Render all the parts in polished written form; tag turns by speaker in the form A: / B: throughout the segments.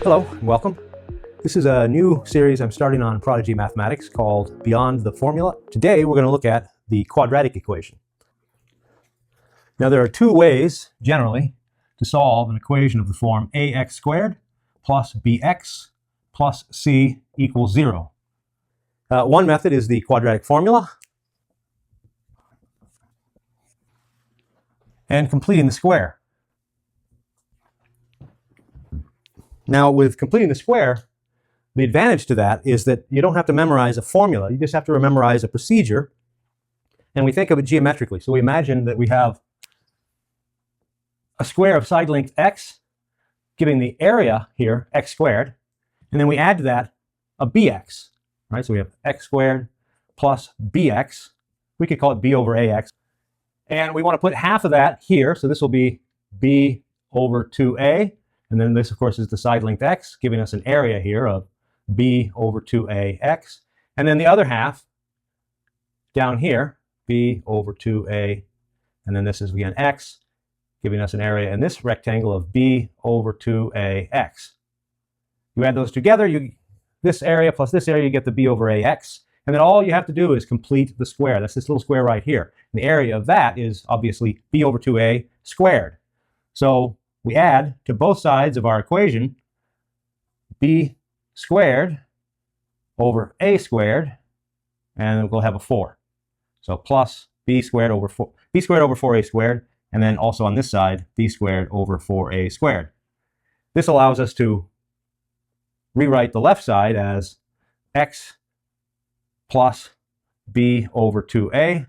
A: Hello and welcome. This is a new series I'm starting on Prodigy Mathematics called Beyond the Formula. Today we're going to look at the quadratic equation. Now there are two ways, generally, to solve an equation of the form ax squared plus bx plus c equals 0. One method is the quadratic formula and completing the square. Now with completing the square, the advantage to that is that you don't have to memorize a formula. You just have to memorize a procedure, and we think of it geometrically. So we imagine that we have a square of side length x, giving the area here x squared, and then we add to that a bx, right? So we have x squared plus bx. We could call it b over ax. And we want to put half of that here, so this will be b over 2a, and then this, of course, is the side length x, giving us an area here of b over 2ax, and then the other half down here, b over 2a, and then this is again x, giving us an area in this rectangle of b over 2ax. You add those together, this area plus this area, you get the b over ax. And then all you have to do is complete the square. That's this little square right here. And the area of that is obviously b over 2a squared. So we add to both sides of our equation b squared over a squared, and we'll have a 4. So plus b squared over 4a squared, and then also on this side, b squared over 4a squared. This allows us to rewrite the left side as x plus b over 2a,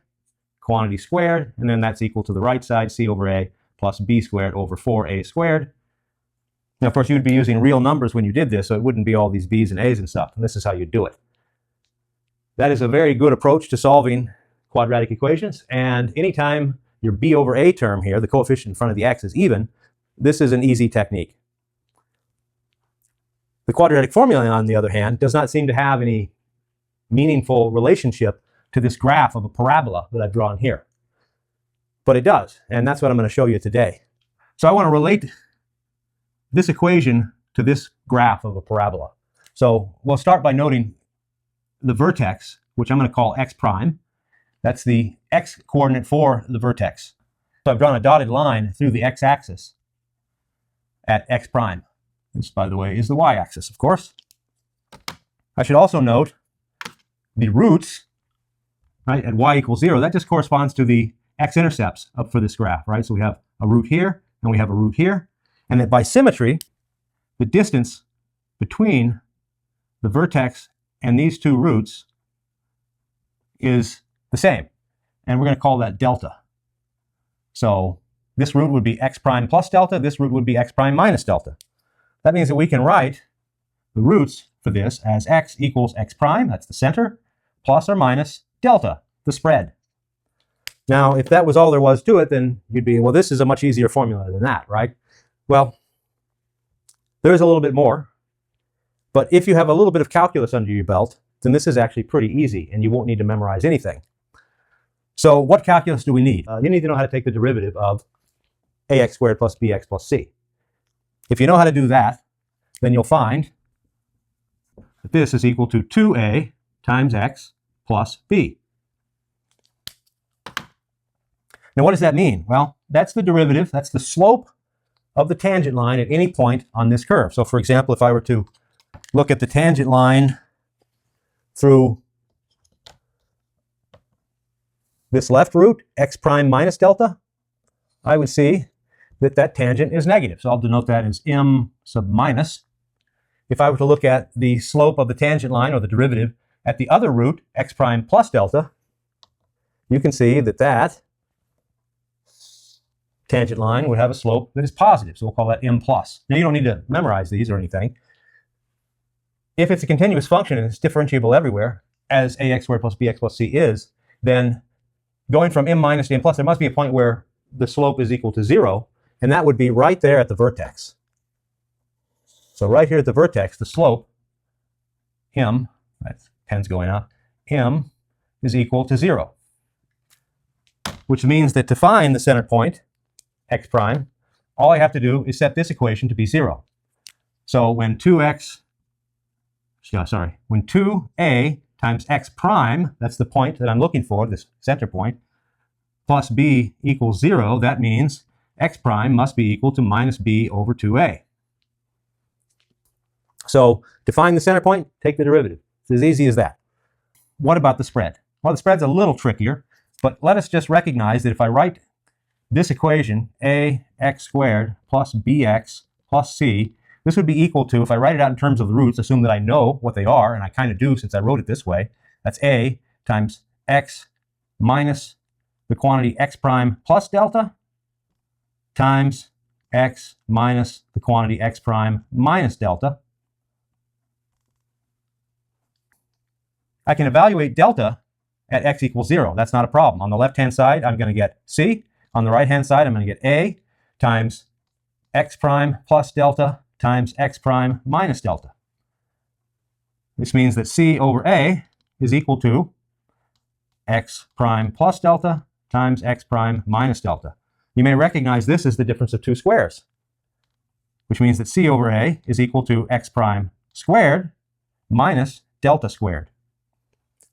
A: quantity squared, and then that's equal to the right side, c over a, plus b squared over 4a squared. Now, of course, you'd be using real numbers when you did this, so it wouldn't be all these b's and a's and stuff, and this is how you do it. That is a very good approach to solving quadratic equations, and anytime your b over a term here, the coefficient in front of the x, is even, this is an easy technique. The quadratic formula, on the other hand, does not seem to have any meaningful relationship to this graph of a parabola that I've drawn here. But it does, and that's what I'm going to show you today. So I want to relate this equation to this graph of a parabola. So we'll start by noting the vertex, which I'm going to call x prime. That's the x coordinate for the vertex. So I've drawn a dotted line through the x-axis at x prime. This, by the way, is the y-axis, of course. I should also note the roots, right, at y equals 0. That just corresponds to the x-intercepts for this graph, right? So we have a root here, and we have a root here. And that by symmetry, the distance between the vertex and these two roots is the same. And we're going to call that delta. So this root would be x prime plus delta. This root would be x prime minus delta. That means that we can write the roots for this as x equals x prime, that's the center, plus or minus delta, the spread. Now, if that was all there was to it, then you'd be, well, this is a much easier formula than that, right? Well, there's a little bit more. But if you have a little bit of calculus under your belt, then this is actually pretty easy, and you won't need to memorize anything. So what calculus do we need? You need to know how to take the derivative of ax squared plus bx plus c. If you know how to do that, then you'll find that this is equal to 2a times x plus b. Now, what does that mean? Well, that's the derivative. That's the slope of the tangent line at any point on this curve. So, for example, if I were to look at the tangent line through this left root, x prime minus delta, I would see that that tangent is negative. So I'll denote that as m sub minus. If I were to look at the slope of the tangent line, or the derivative, at the other root, x prime plus delta, you can see that that tangent line would have a slope that is positive. So we'll call that m plus. Now, you don't need to memorize these or anything. If it's a continuous function and it's differentiable everywhere, as ax squared plus bx plus c is, then going from m minus to m plus, there must be a point where the slope is equal to 0, and that would be right there at the vertex. So right here at the vertex, the slope, m, that's pen's going out, m is equal to 0. Which means that to find the center point, x prime, all I have to do is set this equation to be 0. So when 2a times x prime, that's the point that I'm looking for, this center point, plus b equals 0, that means x prime must be equal to minus b over 2a. So to find the center point, take the derivative. It's as easy as that. What about the spread? Well, the spread's a little trickier, but let us just recognize that if I write this equation, ax squared plus bx plus c, this would be equal to, if I write it out in terms of the roots, assume that I know what they are, and I kind of do since I wrote it this way, that's a times x minus the quantity x prime plus delta times x minus the quantity x prime minus delta. I can evaluate delta at x equals 0. That's not a problem. On the left-hand side, I'm going to get c. On the right-hand side, I'm going to get a times x prime plus delta times x prime minus delta. This means that c over a is equal to x prime plus delta times x prime minus delta. You may recognize this as the difference of two squares, which means that c over a is equal to x prime squared minus delta squared.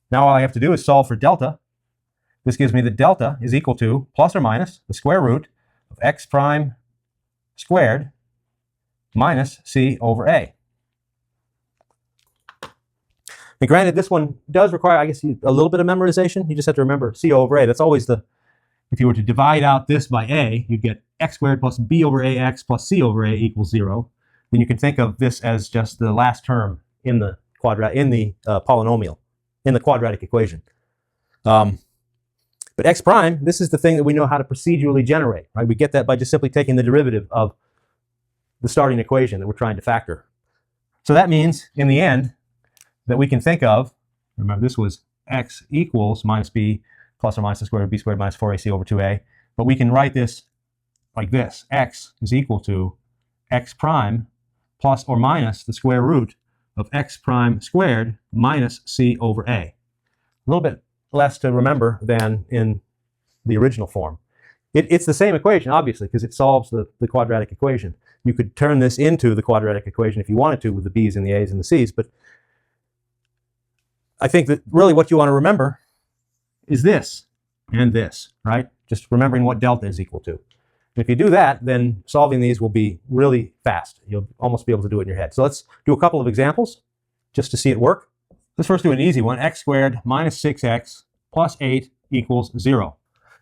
A: Now all I have to do is solve for delta. This gives me that delta is equal to plus or minus the square root of x prime squared minus c over a. And granted, this one does require, I guess, a little bit of memorization. You just have to remember c over a. That's always the, if you were to divide out this by a, you'd get x squared plus b over ax plus c over a equals 0. Then you can think of this as just the last term in the polynomial, in the quadratic equation. But x prime, this is the thing that we know how to procedurally generate, right? We get that by just simply taking the derivative of the starting equation that we're trying to factor. So that means, in the end, that we can think of, remember this was x equals minus b plus or minus the square root of b squared minus 4ac over 2a, but we can write this like this. X is equal to x prime plus or minus the square root of x prime squared minus c over a. A little bit less to remember than in the original form. It's the same equation, obviously, because it solves the quadratic equation. You could turn this into the quadratic equation if you wanted to with the b's and the a's and the c's, but I think that really what you want to remember is this and this, right? Just remembering what delta is equal to. And if you do that, then solving these will be really fast. You'll almost be able to do it in your head. So let's do a couple of examples just to see it work. Let's first do an easy one. X squared minus 6x plus 8 equals 0.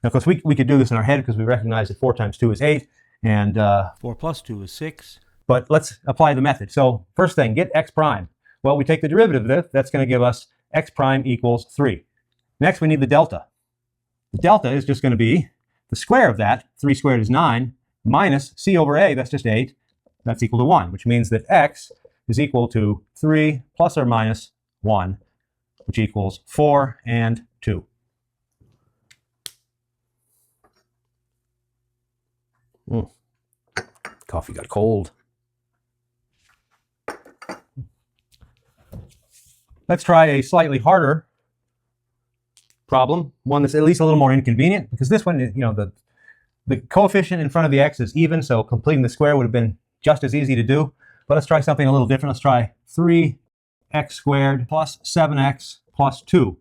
A: Now, of course, we could do this in our head because we recognize that 4 times 2 is 8, and
B: 4 plus 2 is 6.
A: But let's apply the method. So first thing, get x prime. Well, we take the derivative of this. That's going to give us x prime equals 3. Next, we need the delta. The delta is just going to be the square of that. 3 squared is 9, minus c over a, that's just 8. That's equal to 1, which means that x is equal to 3 plus or minus 1, which equals 4 and 2. Coffee got cold. Let's try a slightly harder problem, one that's at least a little more inconvenient, because this one, you know, the coefficient in front of the x is even, so completing the square would have been just as easy to do. But let's try something a little different. Let's try 3x squared plus 7x plus 2.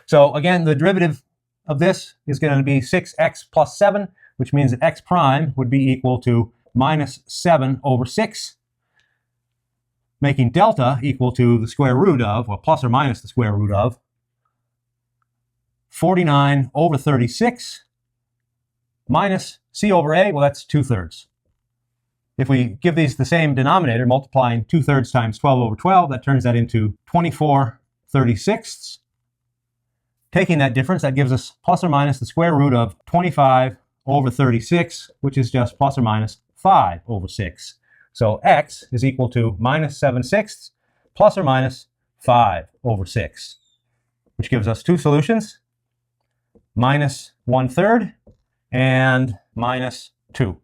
A: So again, the derivative of this is going to be 6x plus 7, which means that x prime would be equal to minus 7 over 6, making delta equal to the square root of, or plus or minus the square root of, 49 over 36 minus c over a, well, that's 2/3. If we give these the same denominator, multiplying 2/3 times 12 over 12, that turns that into 24/36. Taking that difference, that gives us plus or minus the square root of 25 over 36, which is just plus or minus 5 over 6. So x is equal to minus 7/6 plus or minus 5 over 6, which gives us two solutions, minus 1/3 and minus 2.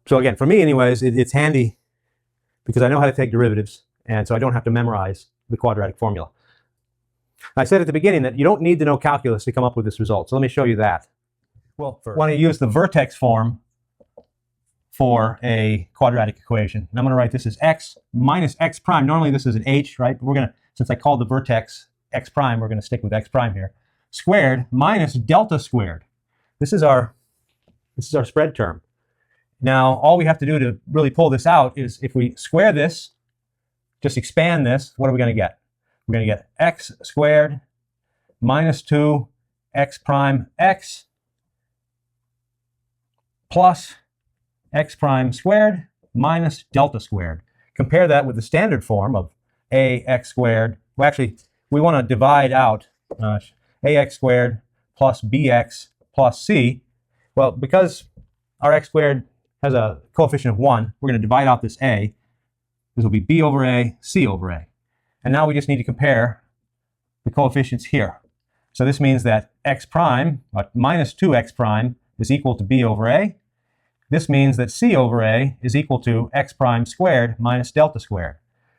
A: So again, for me anyways, it's handy because I know how to take derivatives, and so I don't have to memorize the quadratic formula. I said at the beginning that you don't need to know calculus to come up with this result. So let me show you that. Well, first, I want to use the vertex form for a quadratic equation. And I'm going to write this as x minus x prime. Normally this is an h, right? But we're going to, since I called the vertex x prime, we're going to stick with x prime here. Squared minus delta squared. This is our spread term. Now, all we have to do to really pull this out is if we square this, just expand this, what are we going to get? We're going to get x squared minus 2 x prime x plus x prime squared minus delta squared. Compare that with the standard form of ax squared. Well, actually, we want to divide out ax squared plus bx plus c. Well, because our x squared has a coefficient of 1, we're going to divide out this a. This will be b over a, c over a. And now we just need to compare the coefficients here. So this means that x prime, minus 2x prime, is equal to b over a. This means that c over a is equal to x prime squared minus delta squared.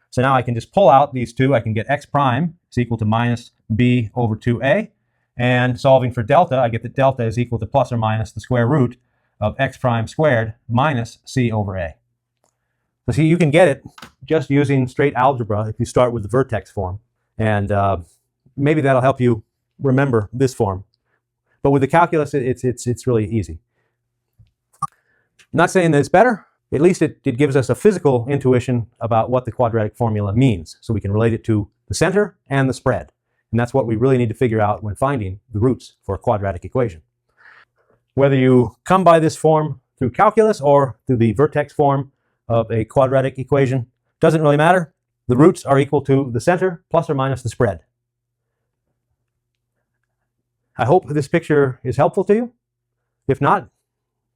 A: So now I can just pull out these two. I can get x prime is equal to minus b over 2a. And solving for delta, I get that delta is equal to plus or minus the square root of x prime squared minus c over a. So see, you can get it just using straight algebra if you start with the vertex form. And maybe that'll help you remember this form. But with the calculus, it's really easy. I'm not saying that it's better. At least it gives us a physical intuition about what the quadratic formula means. So we can relate it to the center and the spread. And that's what we really need to figure out when finding the roots for a quadratic equation. Whether you come by this form through calculus or through the vertex form of a quadratic equation, doesn't really matter. The roots are equal to the center plus or minus the spread. I hope this picture is helpful to you. If not,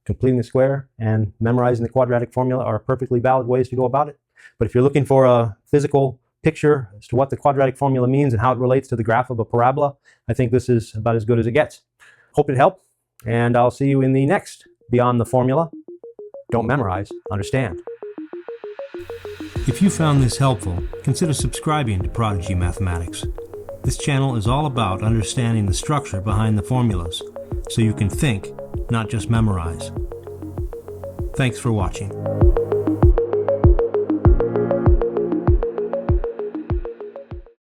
A: completing the square and memorizing the quadratic formula are perfectly valid ways to go about it. But if you're looking for a physical picture as to what the quadratic formula means and how it relates to the graph of a parabola, I think this is about as good as it gets. Hope it helped, and I'll see you in the next Beyond the Formula. Don't memorize, understand.
B: If you found this helpful, consider subscribing to Prodigy Mathematics. This channel is all about understanding the structure behind the formulas, so you can think, not just memorize. Thanks for watching.